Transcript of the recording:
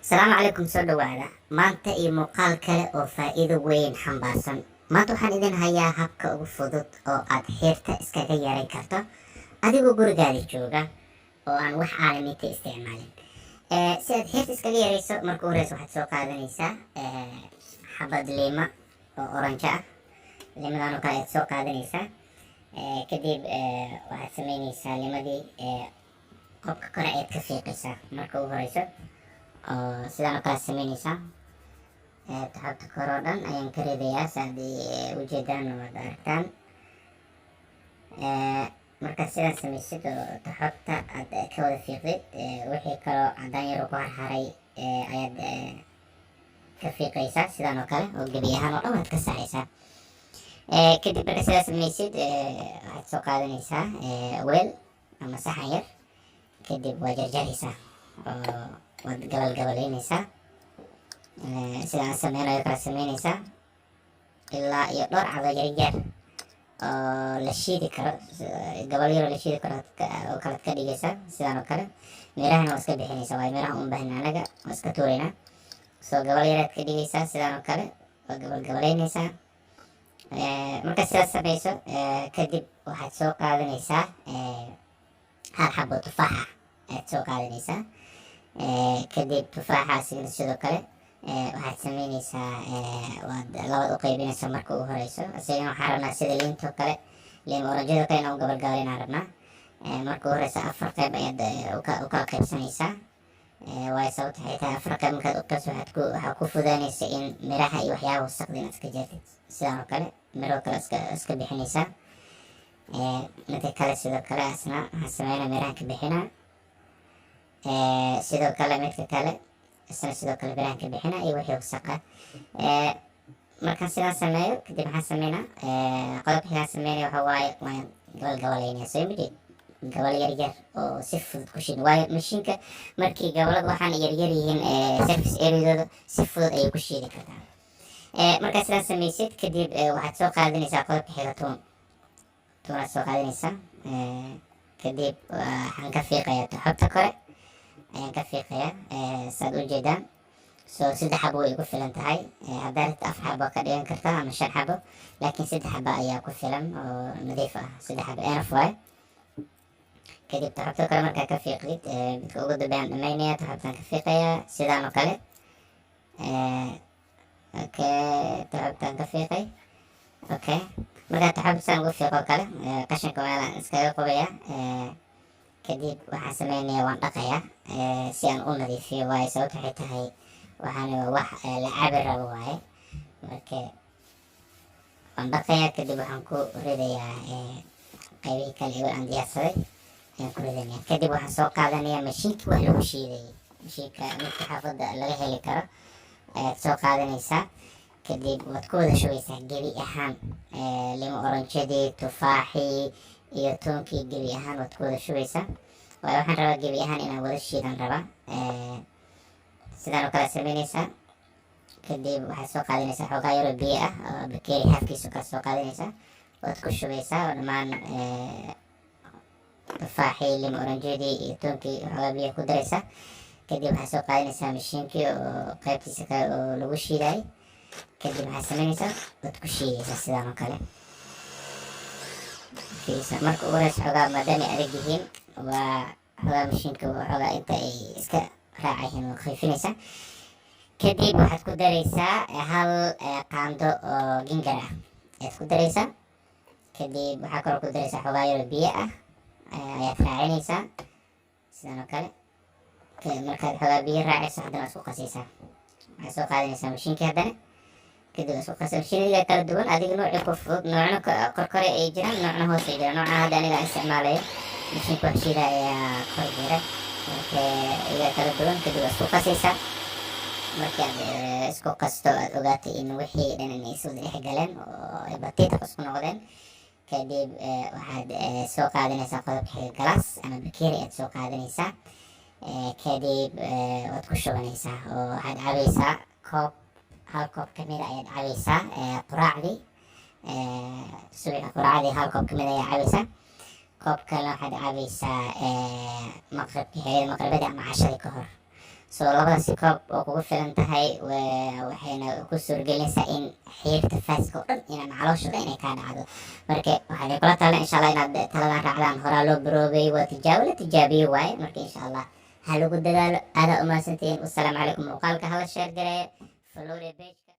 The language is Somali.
asalaamu calaykum, soo dhawaada. Maanta iyo muuqaal kale oo faa'iido weyn xambaarsan. Maanta waxaan idin hayaa habka ugu fudud oo aad xeerta iskaga yareyn karto adigoo gurigaada jooga oo aan wax caalamiinta isticmaalin. Si aad xeerta iskaga yareyso, marka ugu horeysa waxaad soo qaadanaysaa xabad liima oo oranjo ah. Liimadan oo kale ayaad soo qaadanaysaa. Kadib waxaad sameynaysaa liimadii qobka kore ayaad ka fiiqaysaa marka ugu horeyso. Sidaan oo kale sameynaysaa. Taxabta kore oo dhan ayaan ka ridayaa si aad ujeedaan oo aad aragtaan. Markaad sidaan sameysid oo taxabta aad ka wada fiiqdid, wixii kaloo cadaan yar oo ku harharay ayaad ka fiiqaysaa sidaan oo kale, oo gebi ahaan oo dhan waad ka saaraysaa. Kadib marka sidaa sameysid, waxaad soo qaadanaysaa weel ama saxan yar. Kadib waa jarjaraysaa oo waad gabal-gabaleynaysaa. Sidaan sameynayo kala sameynaysaa ilaa iyo dhowr cado yaryar oo la shiidi karo, gabal yar oo la shiidi karo oo kale ka dhigaysaa sidaan oo kale. Mirahana waa iska bixinaysaa, waayo miraha uma baahna anaga, waa iska tuuraynaa. Gabal yaraad ka dhigaysaa sidaan oo kale, waa gabal-gabaleynaysaa. Markaad sidaas sameyso, kadib waxaad soo qaadanaysaa hal xabo tufaaxa ayaad soo qaadanaysaa. Kadib tufaaxaasina sidoo kale waxaad sameynaysaa, waad labad u qaybinaysaa marka ugu horeyso. Isagana waxaan rabnaa sida liinta oo kale, liima oranjada kale inaan u gabal-gabalinaan rabnaa. Marka ugu horeysa 4 qayb ayaad u kala qaybsanaysaa. Waayo sababta waxay tahay 4 qayb markaad u qaybso waxaa ku fududaanaysa in miraha iyo waxyaabaha wasaqda inaad iska jartid. Sidaan oo kale miro kale iska bixinaysaa. Midka kale sidoo kale asna waxaan sameynaa miraha ka bixinaa. Sidoo kale midka kale isna sidoo kale miraha ka bixinaa iyo wixii wasaqa. Markaan sidaan sameeyo kadib waxaan sameynaa qodobka xigaan sameynaya waxaa waaye waan gabal-gabaleynaya. Soo imid gabal yar oo si fudud ku shiid, waayo mashiinka markii gabalada waxaan yaryar yihiin surface area-dooda si fudud ayay ku shiidi kartaa. Markaad sidaan sameysid kadib waxaad soo qaadanaysaa qodobka xiga tuunaad soo qaadanaysaa. Kadib waxaan ka fiiqayaa taxabta kore ayaan ka fiiqayaa saad u jeedaan. 3 xabo way ku filan tahay. Haddaad rabto 4 xabo ka dhigan kartaa ama 5 xabo, laakiin 3 xabo ayaa ku filan oo nadiif ah. 3 xabo enough waaye. Kadib taxabta kore markaa ka fiiqdid, midka ugu dambeeyaan dhameynayaa, taxabtaan ka fiiqayaa sidaan oo kale. Taxabtaan ka fiiqay. Markaa taxabta saan ugu fiiqo kale, qashinka waa iskaga qubayaa. Kadib waxaan sameynayaa, waan dhaqayaa si aan u nadiifiyo, waayo sababta waxay tahay waxaan waa wax la cabi rabo waaye. Marka waan dhaqayaa kadib waxaan ku ridayaa qaybihii kale ee aan diyaarsaday ayaan ku ridanayaa. Kadib waxaan soo qaadanayaa mashiinkii wax lagu shiidayay. Mashiinka midka xaafadda laga heli karo ayaad soo qaadanaysaa. Kadib waad ku wada shubeysaa gebi ahaan. Liima oranjadii, tufaaxii iyo toonkii gebi ahaan waad ku wada shubeysaa. Waayo waxaan rabaa gebi ahaan inaan wada shiidan rabaa. Sidaan oo kale sameynaysaa. Kadib waxaad soo qaadanaysaa xoogaa yar oo biyo ah oo bakeeri halfkiisa kala soo qaadanaysaa. Waad ku shubeysaa oo dhammaan tufaaxii, liima oranjadii iyo toonkii xoogaa biyo ku daraysaa. Kadib waxaad soo qaadanaysaa mashiinkii oo qaybtiisa kale oo lagu shiiday. Kadib waxaad sameynaysaa, waad ku shiidaysaa sidaan oo kale. Marka ugu horeysa xoogaa maadaama ay adag yihiin, waa xoogaa mashiinka xoogaa inta ay iska raacayihiin waa khafiifinaysaa. Kadib waxaad ku daraysaa hal qaando oo gingar ah ayaad ku daraysaa. Kadib waxaa kaloo ku daraysaa xoogaa yar oo biyo ah ayaad raacinaysaa sidaan oo kale. Markaad xoogaa biyo raacayso haddana waad isku qasaysaa. Waxaad soo qaadanaysaa mashiinkii haddana. Kadib isku qasay. Mashiinada kala duwan, adiga noocii ku fudud, noocna kor ay jiraan, noocna hoos ay jiraan. Noocan hadda aniga isticmaalayo mashiinka wax shiida ayaa kor jira. Marka iyaga kala duwan. Kadib waad isku qasaysaa. Markii aad isku qasto aad ogaatay in wixii dhan inay soo dhex galeen oo ay batiiq isku noqdeen. Kadib waxaad soo qaadanaysaa qodobka xiga galaas ama bakeeri ayaad soo qaadanaysaa. Kadib waad ku shubanaysaa oo waxaad cabaysaa hal koob kamid ayaad cabaysaa quraacdii. Subaxa quraacdii hal koob kamid ayaa cabaysaa. Koob kale waxaad cabaysaa maqribkii xilliga maqribada ama cashadii ka hor. so labadaasi koob oo kugu filan tahay waxayna ku suurgelinaysaa in xiriirta faaska oo dhan inaan caloosha dhan inay kaa dhacdo. marka waxaan kula talin insha allah inaad taladan raacdaan. horaa loo baroobay, waa tijaabo la tijaabiyey waaye. marka insha allah ha lagu dadaalo. aadaa umahadsantihiin. wassalaamu calaykum. muuqaalka hala sheer gareeyo, follow the page.